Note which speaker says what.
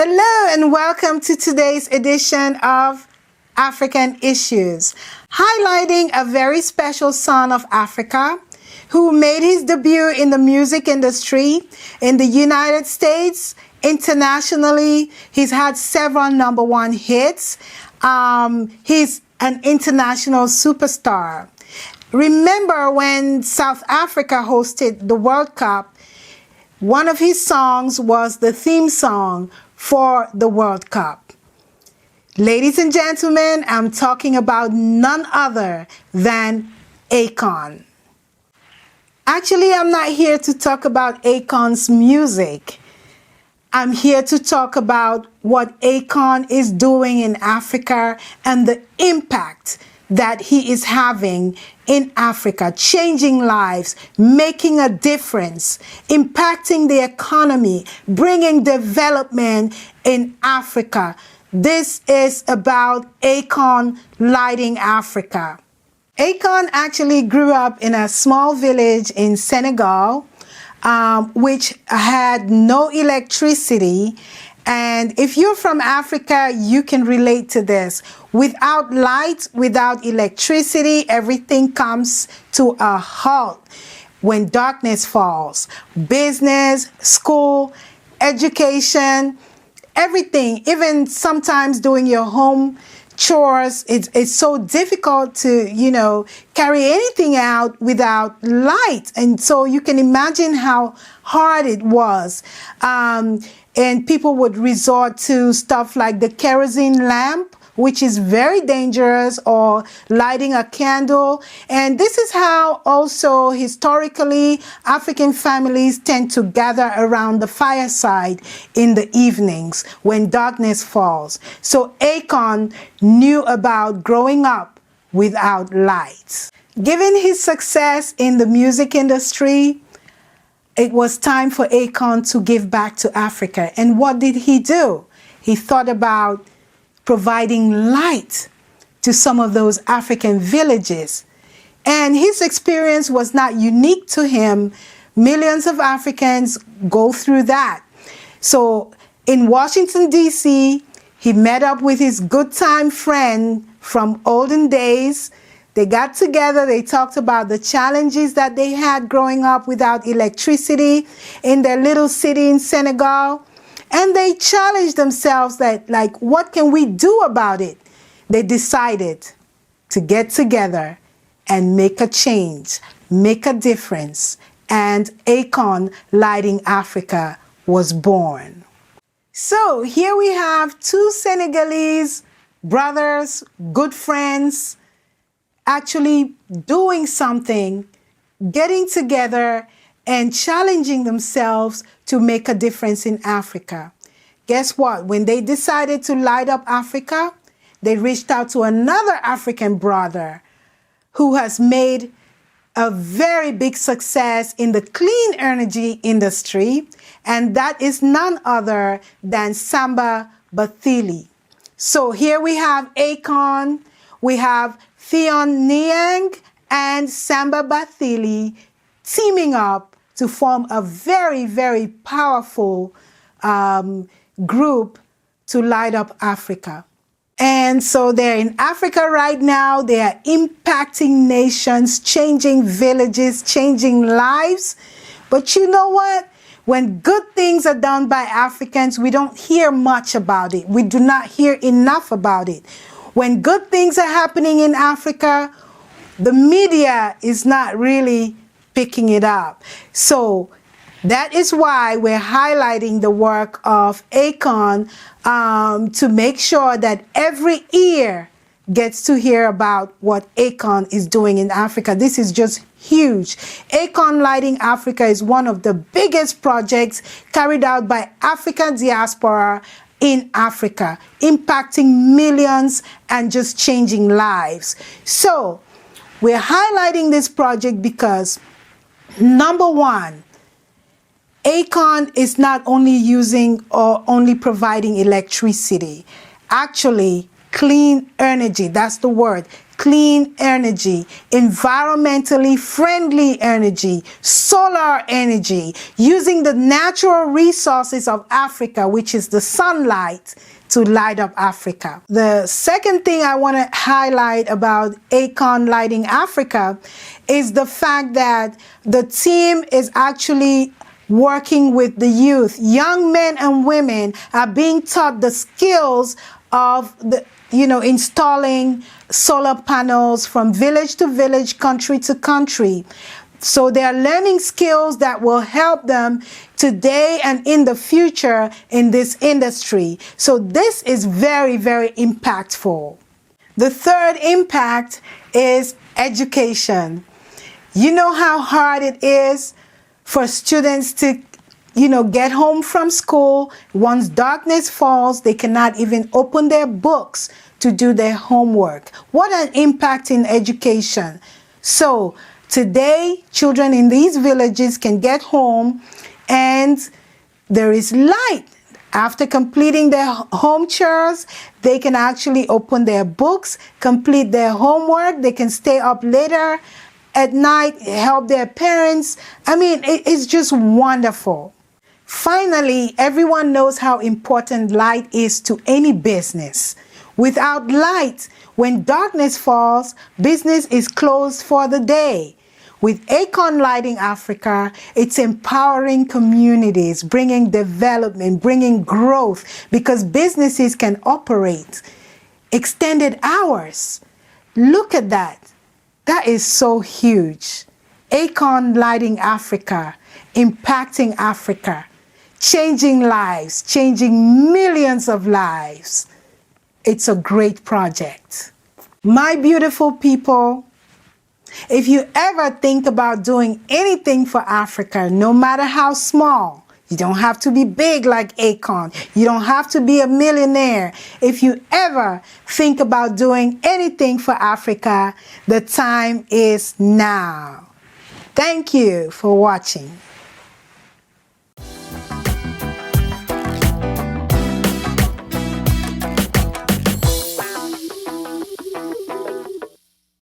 Speaker 1: Hello and welcome to today's edition of African Issues, highlighting a very special son of Africa who made his debut in the music industry in the United States, internationally. He's had several #1 hits. He's an international superstar. Remember when South Africa hosted the World Cup, one of his songs was the theme song for the World Cup. Ladies and gentlemen, I'm talking about none other than Akon. Actually, I'm not here to talk about Akon's music. I'm here to talk about what Akon is doing in Africa and the impact that he is having in Africa, changing lives, making a difference, impacting the economy, bringing development in Africa. This is about Akon lighting Africa. Akon actually grew up in a small village in Senegal, which had no electricity. And if you're from Africa, you can relate to this. Without light, without electricity, everything comes to a halt when darkness falls. Business, school, education, everything, even sometimes doing your home chores, it's so difficult to, carry anything out without light. And so you can imagine how hard it was. And people would resort to stuff like the kerosene lamp, which is very dangerous, or lighting a candle. And this is how also historically African families tend to gather around the fireside in the evenings when darkness falls. So Akon knew about growing up without lights. Given his success in the music industry, it was time for Akon to give back to Africa. And what did he do? He thought about providing light to some of those African villages. And his experience was not unique to him. Millions of Africans go through that. So in Washington, D.C., he met up with his good time friend from olden days. They got together, they talked about the challenges that they had growing up without electricity in their little city in Senegal. And they challenged themselves that, what can we do about it? They decided to get together and make a change, make a difference. And Akon Lighting Africa was born. So here we have two Senegalese brothers, good friends, actually doing something, getting together and challenging themselves to make a difference in Africa. Guess what? When they decided to light up Africa, they reached out to another African brother who has made a very big success in the clean energy industry, and that is none other than Samba Bathily. So here we have Akon, we have Theon Niang and Samba Bathily teaming up to form a very, very powerful group to light up Africa. And so they're in Africa right now. They are impacting nations, changing villages, changing lives. But you know what? When good things are done by Africans, we don't hear much about it. We do not hear enough about it. When good things are happening in Africa, the media is not really picking it up. So that is why we're highlighting the work of Akon to make sure that every ear gets to hear about what Akon is doing in Africa. This is just huge. Akon Lighting Africa is one of the biggest projects carried out by African diaspora in Africa, impacting millions and just changing lives. So we're highlighting this project because, number one, Akon is not only using or only providing electricity. Actually, clean energy, that's the word. clean energy, environmentally friendly energy, solar energy, using the natural resources of Africa, which is the sunlight, to light up Africa. The second thing I want to highlight about Akon Lighting Africa is the fact that the team is actually working with the youth. Young men and women are being taught the skills of installing solar panels from village to village, country to country. So they are learning skills that will help them today and in the future in this industry. So this is very, very impactful. The third impact is education. You know how hard it is for students to get home from school. Once darkness falls, they cannot even open their books to do their homework. What an impact in education. So today, children in these villages can get home and there is light. After completing their home chores, they can actually open their books, complete their homework. They can stay up later at night, help their parents. I mean, it's just wonderful. Finally, everyone knows how important light is to any business. Without light, when darkness falls, business is closed for the day. With Akon Lighting Africa, it's empowering communities, bringing development, bringing growth, because businesses can operate extended hours. Look at that. That is so huge. Akon Lighting Africa, impacting Africa, changing lives, changing millions of lives. It's a great project. My beautiful people, if you ever think about doing anything for Africa, no matter how small, you don't have to be big like Akon. You don't have to be a millionaire. If you ever think about doing anything for Africa, the time is now. Thank you for watching.